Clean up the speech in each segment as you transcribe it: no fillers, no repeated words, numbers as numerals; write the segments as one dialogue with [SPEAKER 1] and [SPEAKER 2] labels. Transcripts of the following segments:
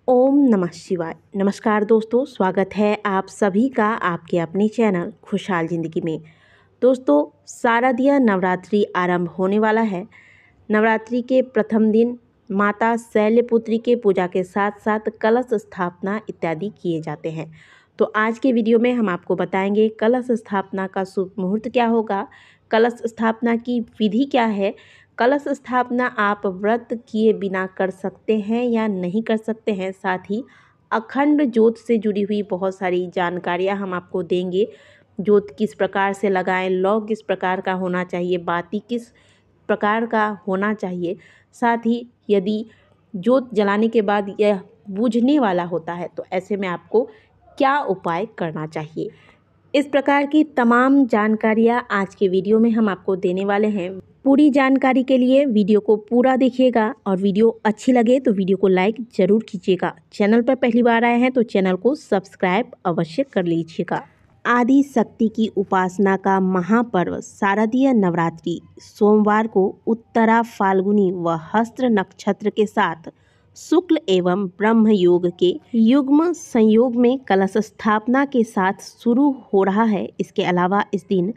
[SPEAKER 1] ओम नमः शिवाय। नमस्कार दोस्तों, स्वागत है आप सभी का आपके अपने चैनल खुशहाल ज़िंदगी में। दोस्तों, शारदीय नवरात्रि आरंभ होने वाला है। नवरात्रि के प्रथम दिन माता शैलपुत्री के पूजा के साथ साथ कलश स्थापना इत्यादि किए जाते हैं। तो आज के वीडियो में हम आपको बताएंगे कलश स्थापना का शुभ मुहूर्त क्या होगा, कलश स्थापना की विधि क्या है, कलश स्थापना आप व्रत किए बिना कर सकते हैं या नहीं कर सकते हैं। साथ ही अखंड ज्योत से जुड़ी हुई बहुत सारी जानकारियां हम आपको देंगे। ज्योत किस प्रकार से लगाएं, लौ किस प्रकार का होना चाहिए, बाती किस प्रकार का होना चाहिए। साथ ही यदि ज्योत जलाने के बाद यह बुझने वाला होता है तो ऐसे में आपको क्या उपाय करना चाहिए। इस प्रकार की तमाम जानकारियां आज के वीडियो में हम आपको देने वाले हैं। पूरी जानकारी के लिए वीडियो को पूरा देखिएगा और वीडियो अच्छी लगे तो वीडियो को लाइक ज़रूर कीजिएगा। चैनल पर पहली बार आए हैं तो चैनल को सब्सक्राइब अवश्य कर लीजिएगा। आदि शक्ति की उपासना का महापर्व शारदीय नवरात्रि सोमवार को उत्तरा फाल्गुनी व हस्त्र नक्षत्र के साथ शुक्ल एवं ब्रह्म योग के युग्म संयोग में कलश स्थापना के साथ शुरू हो रहा है। इसके अलावा इस दिन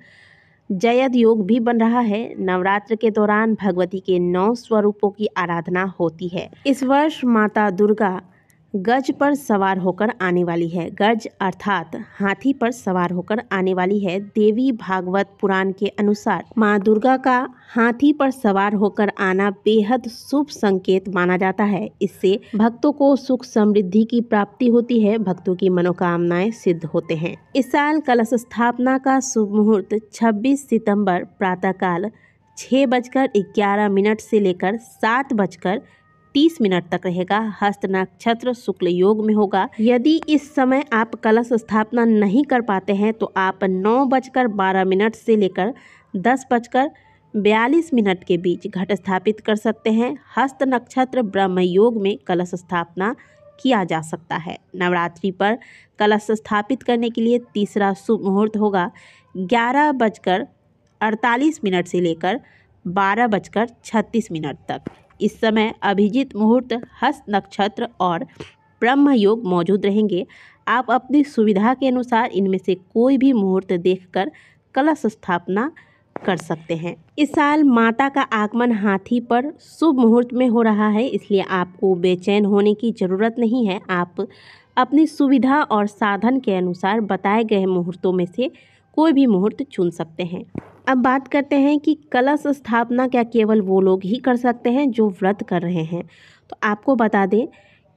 [SPEAKER 1] जयद योग भी बन रहा है। नवरात्र के दौरान भगवती के 9 स्वरूपों की आराधना होती है। इस वर्ष माता दुर्गा गज पर सवार होकर आने वाली है। गज अर्थात हाथी पर सवार होकर आने वाली है। देवी भागवत पुराण के अनुसार माँ दुर्गा का हाथी पर सवार होकर आना बेहद शुभ संकेत माना जाता है। इससे भक्तों को सुख समृद्धि की प्राप्ति होती है, भक्तों की मनोकामनाएं सिद्ध होते हैं। इस साल कलश स्थापना का शुभ मुहूर्त 26 सितंबर प्रातःकाल 6:11 से लेकर 7:30 तक रहेगा। हस्त नक्षत्र शुक्ल योग में होगा। यदि इस समय आप कलश स्थापना नहीं कर पाते हैं तो आप 9:12 से लेकर 10:42 के बीच घट स्थापित कर सकते हैं। हस्त नक्षत्र ब्रह्म योग में कलश स्थापना किया जा सकता है। नवरात्रि पर कलश स्थापित करने के लिए तीसरा शुभ मुहूर्त होगा 11:48 से लेकर 12:36 तक। इस समय अभिजीत मुहूर्त, हस्त नक्षत्र और ब्रह्म योग मौजूद रहेंगे। आप अपनी सुविधा के अनुसार इनमें से कोई भी मुहूर्त देखकर कलश स्थापना कर सकते हैं। इस साल माता का आगमन हाथी पर शुभ मुहूर्त में हो रहा है, इसलिए आपको बेचैन होने की ज़रूरत नहीं है। आप अपनी सुविधा और साधन के अनुसार बताए गए मुहूर्तों में से कोई भी मुहूर्त चुन सकते हैं। अब बात करते हैं कि कलश स्थापना क्या केवल वो लोग ही कर सकते हैं जो व्रत कर रहे हैं। तो आपको बता दें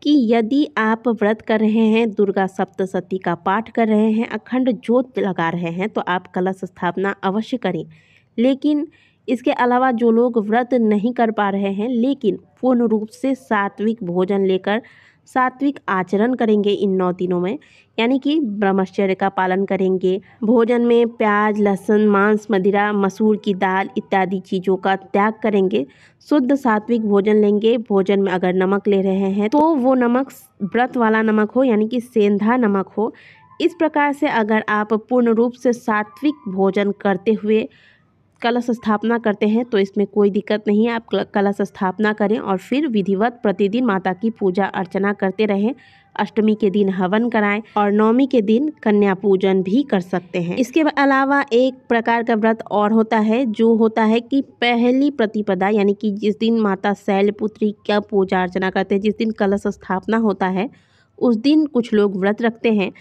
[SPEAKER 1] कि यदि आप व्रत कर रहे हैं, दुर्गा सप्तशती का पाठ कर रहे हैं, अखंड ज्योत लगा रहे हैं तो आप कलश स्थापना अवश्य करें। लेकिन इसके अलावा जो लोग व्रत नहीं कर पा रहे हैं लेकिन पूर्ण रूप से सात्विक भोजन लेकर सात्विक आचरण करेंगे इन 9 दिनों में, यानी कि ब्रह्मचर्य का पालन करेंगे, भोजन में प्याज, लहसुन, मांस, मदिरा, मसूर की दाल इत्यादि चीज़ों का त्याग करेंगे, शुद्ध सात्विक भोजन लेंगे। भोजन में अगर नमक ले रहे हैं तो वो नमक व्रत वाला नमक हो, यानी कि सेंधा नमक हो। इस प्रकार से अगर आप पूर्ण रूप से सात्विक भोजन करते हुए कलश स्थापना करते हैं तो इसमें कोई दिक्कत नहीं है। आप कलश स्थापना करें और फिर विधिवत प्रतिदिन माता की पूजा अर्चना करते रहें। अष्टमी के दिन हवन कराएं और नवमी के दिन कन्या पूजन भी कर सकते हैं। इसके अलावा एक प्रकार का व्रत और होता है जो होता है कि पहली प्रतिपदा, यानी कि जिस दिन माता शैलपुत्री का पूजा अर्चना करते हैं, जिस दिन कलश स्थापना होता है उस दिन कुछ लोग व्रत रखते हैं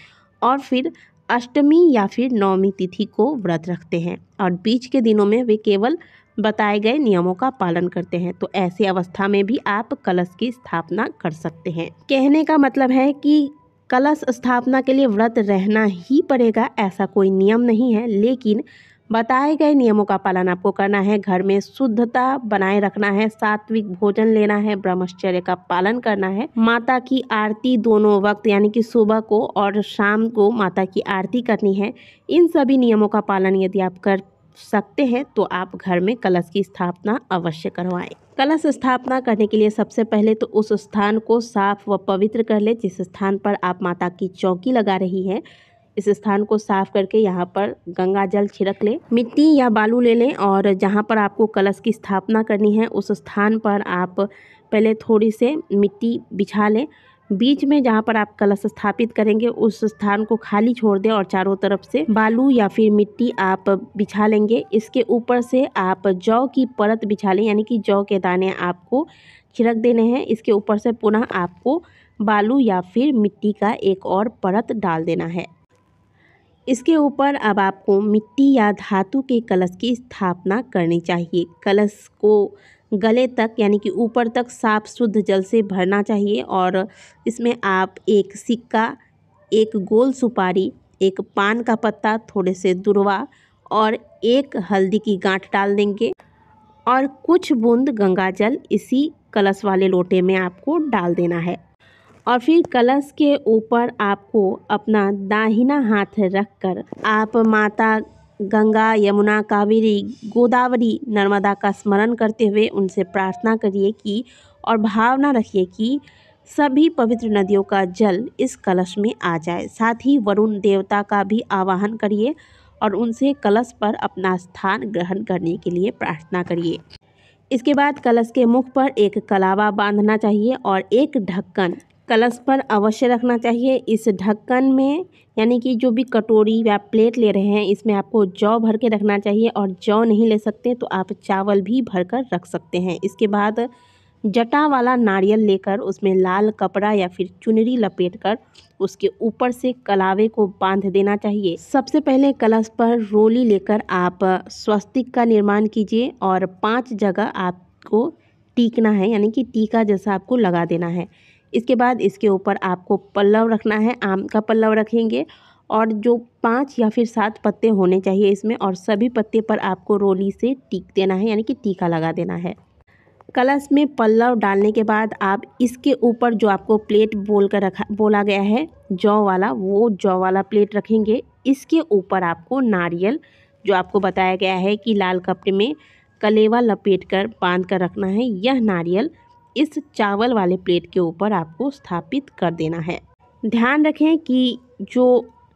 [SPEAKER 1] और फिर अष्टमी या फिर नवमी तिथि को व्रत रखते हैं और बीच के दिनों में वे केवल बताए गए नियमों का पालन करते हैं। तो ऐसी अवस्था में भी आप कलश की स्थापना कर सकते हैं। कहने का मतलब है कि कलश स्थापना के लिए व्रत रहना ही पड़ेगा, ऐसा कोई नियम नहीं है, लेकिन बताए गए नियमों का पालन आपको करना है। घर में शुद्धता बनाए रखना है, सात्विक भोजन लेना है, ब्रह्मचर्य का पालन करना है। माता की आरती दोनों वक्त, यानी कि सुबह को और शाम को माता की आरती करनी है। इन सभी नियमों का पालन यदि आप कर सकते हैं तो आप घर में कलश की स्थापना अवश्य करवाएं। कलश स्थापना करने के लिए सबसे पहले तो उस स्थान को साफ व पवित्र कर ले जिस स्थान पर आप माता की चौकी लगा रही है। इस स्थान को साफ करके यहाँ पर गंगा जल छिड़क ले, मिट्टी या बालू ले लें और जहाँ पर आपको कलश की स्थापना करनी है उस स्थान पर आप पहले थोड़ी से मिट्टी बिछा लें। बीच में जहाँ पर आप कलश स्थापित करेंगे उस स्थान को खाली छोड़ दें और चारों तरफ से बालू या फिर मिट्टी आप बिछा लेंगे। इसके ऊपर से आप जौ की परत बिछा लें, यानी कि जौ के दाने आपको छिड़क देने हैं। इसके ऊपर से पुनः आपको बालू या फिर मिट्टी का एक और परत डाल देना है। इसके ऊपर अब आपको मिट्टी या धातु के कलश की स्थापना करनी चाहिए। कलश को गले तक यानी कि ऊपर तक साफ शुद्ध जल से भरना चाहिए और इसमें आप एक सिक्का, एक गोल सुपारी, एक पान का पत्ता, थोड़े से दुर्वा और एक हल्दी की गांठ डाल देंगे और कुछ बूंद गंगा जल इसी कलश वाले लोटे में आपको डाल देना है। और फिर कलश के ऊपर आपको अपना दाहिना हाथ रखकर आप माता गंगा, यमुना, कावेरी, गोदावरी, नर्मदा का स्मरण करते हुए उनसे प्रार्थना करिए कि और भावना रखिए कि सभी पवित्र नदियों का जल इस कलश में आ जाए। साथ ही वरुण देवता का भी आवाहन करिए और उनसे कलश पर अपना स्थान ग्रहण करने के लिए प्रार्थना करिए। इसके बाद कलश के मुख पर एक कलावा बांधना चाहिए और एक ढक्कन कलश पर अवश्य रखना चाहिए। इस ढक्कन में यानी कि जो भी कटोरी या प्लेट ले रहे हैं इसमें आपको जौ भर के रखना चाहिए और जौ नहीं ले सकते तो आप चावल भी भरकर रख सकते हैं। इसके बाद जटा वाला नारियल लेकर उसमें लाल कपड़ा या फिर चुनरी लपेटकर उसके ऊपर से कलावे को बांध देना चाहिए। सबसे पहले कलश पर रोली लेकर आप स्वस्तिक का निर्माण कीजिए और 5 जगह आपको टीकना है, यानी कि टीका जैसा आपको लगा देना है। इसके बाद इसके ऊपर आपको पल्लव रखना है, आम का पल्लव रखेंगे और जो 5 या फिर 7 पत्ते होने चाहिए इसमें, और सभी पत्ते पर आपको रोली से टीक देना है, यानी कि टीका लगा देना है। कलश में पल्लव डालने के बाद आप इसके ऊपर जो आपको प्लेट बोला गया है जौ वाला, वो जौ वाला प्लेट रखेंगे। इसके ऊपर आपको नारियल जो आपको बताया गया है कि लाल कपड़े में कलेवा लपेटकर बांध कर रखना है, यह नारियल इस चावल वाले प्लेट के ऊपर आपको स्थापित कर देना है। ध्यान रखें कि जो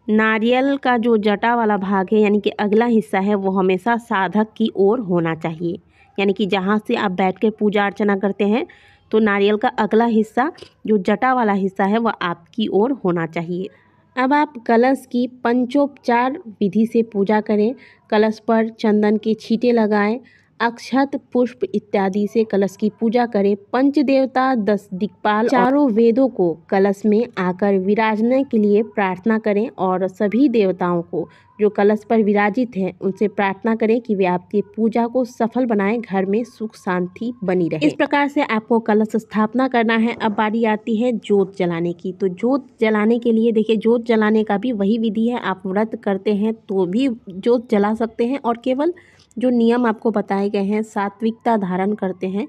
[SPEAKER 1] नारियल का जो जटा वाला भाग है यानी कि अगला हिस्सा है वो हमेशा साधक की ओर होना चाहिए, यानी कि जहाँ से आप बैठ के पूजा अर्चना करते हैं तो नारियल का अगला हिस्सा जो जटा वाला हिस्सा है वह आपकी ओर होना चाहिए। अब आप कलश की पंचोपचार विधि से पूजा करें। कलश पर चंदन के छींटे लगाएं, अक्षत, पुष्प इत्यादि से कलश की पूजा करें। पंचदेवता, 10 दिक्पाल, चारों वेदों को कलश में आकर विराजने के लिए प्रार्थना करें और सभी देवताओं को जो कलश पर विराजित हैं उनसे प्रार्थना करें कि वे आपकी पूजा को सफल बनाएं, घर में सुख शांति बनी रहे। इस प्रकार से आपको कलश स्थापना करना है। अब बारी आती है जोत जलाने की। तो जोत जलाने के लिए देखिए, जोत जलाने का भी वही विधि है। आप व्रत करते हैं तो भी जोत जला सकते हैं और केवल जो नियम आपको बताए गए हैं, सात्विकता धारण करते हैं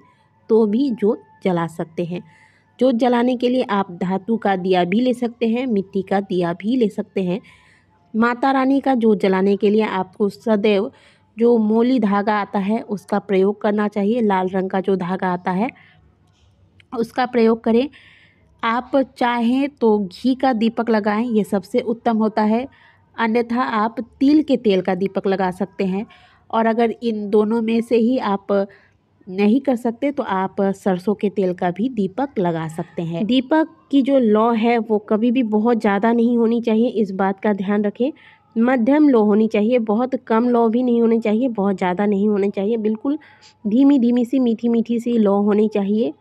[SPEAKER 1] तो भी जोत जला सकते हैं। जोत जलाने के लिए आप धातु का दिया भी ले सकते हैं, मिट्टी का दिया भी ले सकते हैं। माता रानी का जोत जलाने के लिए आपको सदैव जो मोली धागा आता है उसका प्रयोग करना चाहिए। लाल रंग का जो धागा आता है उसका प्रयोग करें। आप चाहें तो घी का दीपक लगाएं, ये सबसे उत्तम होता है। अन्यथा आप तिल के तेल का दीपक लगा सकते हैं और अगर इन दोनों में से ही आप नहीं कर सकते तो आप सरसों के तेल का भी दीपक लगा सकते हैं। दीपक की जो लौ है वो कभी भी बहुत ज़्यादा नहीं होनी चाहिए, इस बात का ध्यान रखें। मध्यम लौ होनी चाहिए, बहुत कम लौ भी नहीं होनी चाहिए, बहुत ज़्यादा नहीं होनी चाहिए। बिल्कुल धीमी धीमी सी मीठी मीठी सी लौ होनी चाहिए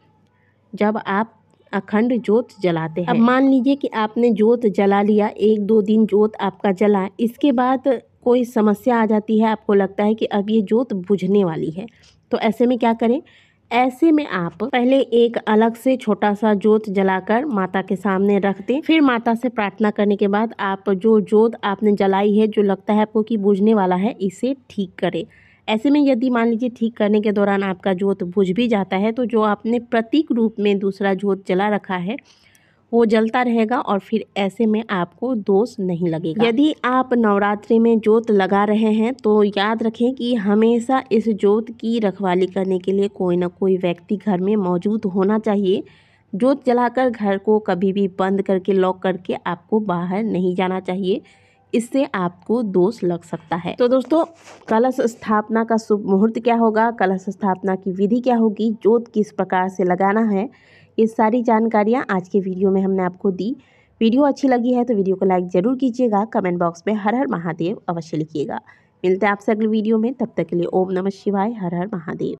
[SPEAKER 1] जब आप अखंड जोत जलाते हैं। अब मान लीजिए कि आपने जोत जला लिया, 1-2 दिन जोत आपका जला, इसके बाद कोई समस्या आ जाती है, आपको लगता है कि अब ये जोत बुझने वाली है, तो ऐसे में क्या करें? ऐसे में आप पहले एक अलग से छोटा सा जोत जलाकर माता के सामने रख दें। फिर माता से प्रार्थना करने के बाद आप जो जोत आपने जलाई है, जो लगता है आपको कि बुझने वाला है, इसे ठीक करें। ऐसे में यदि मान लीजिए ठीक करने के दौरान आपका जोत बुझ भी जाता है तो जो आपने प्रतीक रूप में दूसरा जोत जला रखा है वो जलता रहेगा और फिर ऐसे में आपको दोष नहीं लगेगा। यदि आप नवरात्रि में जोत लगा रहे हैं तो याद रखें कि हमेशा इस जोत की रखवाली करने के लिए कोई ना कोई व्यक्ति घर में मौजूद होना चाहिए। जोत जलाकर घर को कभी भी बंद करके लॉक करके आपको बाहर नहीं जाना चाहिए, इससे आपको दोष लग सकता है। तो दोस्तों, कलश स्थापना का शुभ मुहूर्त क्या होगा, कलश स्थापना की विधि क्या होगी, जोत किस प्रकार से लगाना है, ये सारी जानकारियाँ आज के वीडियो में हमने आपको दी। वीडियो अच्छी लगी है तो वीडियो को लाइक ज़रूर कीजिएगा, कमेंट बॉक्स में हर हर महादेव अवश्य लिखिएगा। मिलते हैं आपसे अगले वीडियो में, तब तक के लिए ओम नमः शिवाय, हर हर महादेव।